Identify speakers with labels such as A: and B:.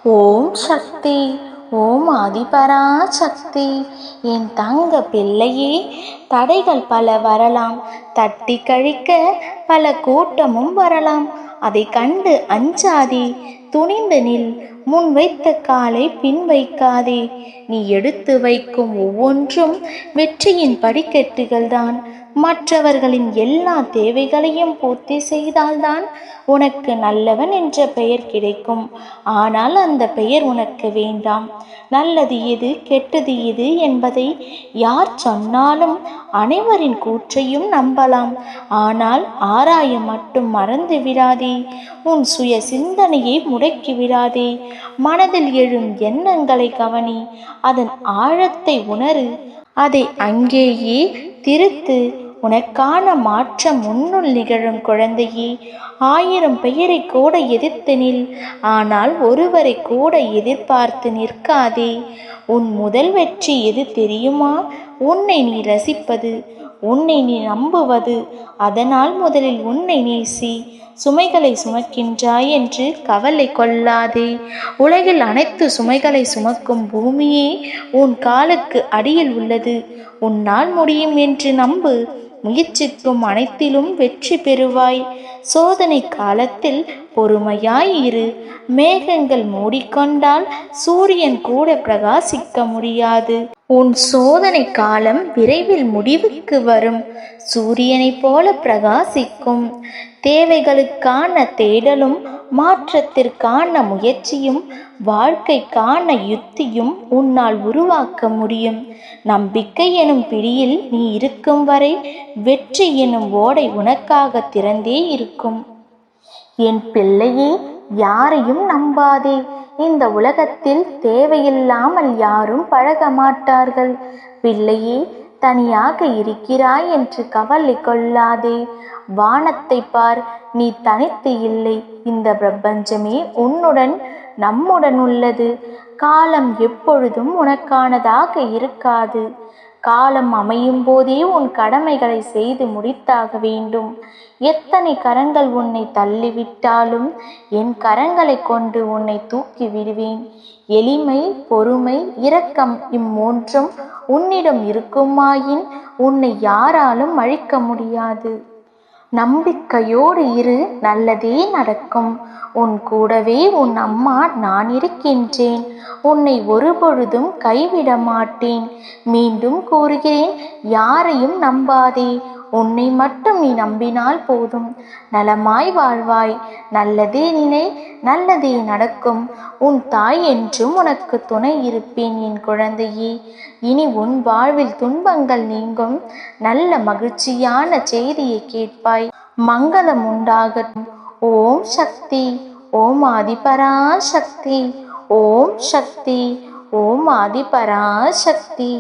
A: ஓம் சக்தி. ஓம் ஆதிபராசக்தி. என் தங்க பிள்ளையே, தடைகள் பல வரலாம், தட்டி கழிக்க பல கூட்டமும் வரலாம். அதை கண்டு அஞ்சாதே, துணிந்து நில். முன் வைத்த காலை பின் வைக்காதே. நீ எடுத்து வைக்கும் ஒவ்வொன்றும் வெற்றியின் படிக்கட்டுகள்தான். மற்றவர்களின் எல்லா தேவைகளையும் பூர்த்தி செய்தால்தான் உனக்கு நல்லவன் என்ற பெயர் கிடைக்கும். ஆனால் அந்த பெயர் உனக்கு வேண்டாம். நல்லது எது கெட்டது எது என்பதை யார் சொன்னாலும் அனைவரின் கூற்றையும் நம்பலாம். ஆனால் ஆராய மட்டும் மறந்து விடாதே. உன் சுய சிந்தனையை முடக்கி விடாதே. மனதில் எழும் எண்ணங்களை கவனி. அதன் ஆழத்தை உணரு. அதை அங்கேயே திருத்து. உனக்கான மாற்றம் உன்னுள் நிகழும் குழந்தையே. 1000 பெயரை கூட எதிர்த்து நில். ஆனால் ஒருவரை கூட எதிர்பார்த்து நிற்காதே. உன் முதல் வெற்றி எது தெரியுமா? உன்னை நீ ரசிப்பது, உன்னை நீ நம்புவது. அதனால் முதலில் உன்னை நேசி. சுமைகளை சுமக்கின்றாய் என்று கவலை கொள்ளாதே. உலகில் அனைத்து சுமைகளை சுமக்கும் பூமியே உன் காலுக்கு அடியில் உள்ளது. உன்னால் முடியும் என்று நம்பு. முயற்சிக்கும் அனைத்திலும் வெற்றி பெறுவாய். சோதனை காலத்தில் பொறுமையாய் இரு. மேகங்கள் மூடிக்கொண்டால் சூரியன் கூட பிரகாசிக்க முடியாது. உன் சோதனை காலம் விரைவில் முடிவுக்கு வரும். சூரியனைப் போல பிரகாசிக்கும். தேவைகளுக்கான தேடலும், மாற்றத்திற்கான முயற்சியும், வாழ்க்கைக்கான யுத்தியும் உன்னால் உருவாக்க முடியும். நம்பிக்கை எனும் பிடியில் நீ இருக்கும் வரை வெற்றி எனும் ஓடை உனக்காக திறந்தே இருக்கும். என் பிள்ளையே, யாரையும் நம்பாதே. இந்த உலகத்தில் தேவையில்லாமல் யாரும் பழக மாட்டார்கள். பிள்ளையே, தனியாக இருக்கிறாய் என்று கவலை கொள்ளாதே. வானத்தை பார், நீ தனித்து இல்லை. இந்த பிரபஞ்சமே உன்னுடன் நம்முடன் உள்ளது. காலம் எப்பொழுதும் உனக்கானதாக இருக்காது. காலம் அமையும் போதே உன் கடமைகளை செய்து முடித்தாக வேண்டும். எத்தனை கரங்கள் உன்னை தள்ளிவிட்டாலும் என் கரங்களை கொண்டு உன்னை தூக்கி விடுவேன். எளிமை, பொறுமை, இரக்கம் இம்மூன்றும் உன்னிடம் இருக்குமாயின் உன்னை யாராலும் அழிக்க முடியாது. நம்பிக்கையோடு இரு, நல்லதே நடக்கும். உன் கூடவே உன் அம்மா நான் இருக்கின்றேன். உன்னை ஒருபொழுதும் கைவிட மாட்டேன். மீண்டும் கூறுகிறேன், யாரையும் நம்பாதே. உன்னை மட்டும் நீ நம்பினால் போதும். நலமாய் வாழ்வாய். நல்லதே நினை, நல்லதே நடக்கும். உன் தாய் என்றும் உனக்கு துணை இருப்பேன் என் குழந்தையே. இனி உன் வாழ்வில் துன்பங்கள் நீங்கும். நல்ல மகிழ்ச்சியான செய்தியை கேட்பாய். மங்களம் உண்டாகட்டும். ஓம் சக்தி. ஓம் ஆதிபராசக்தி. ஓம் சக்தி. ஓம் ஆதிபராசக்தி.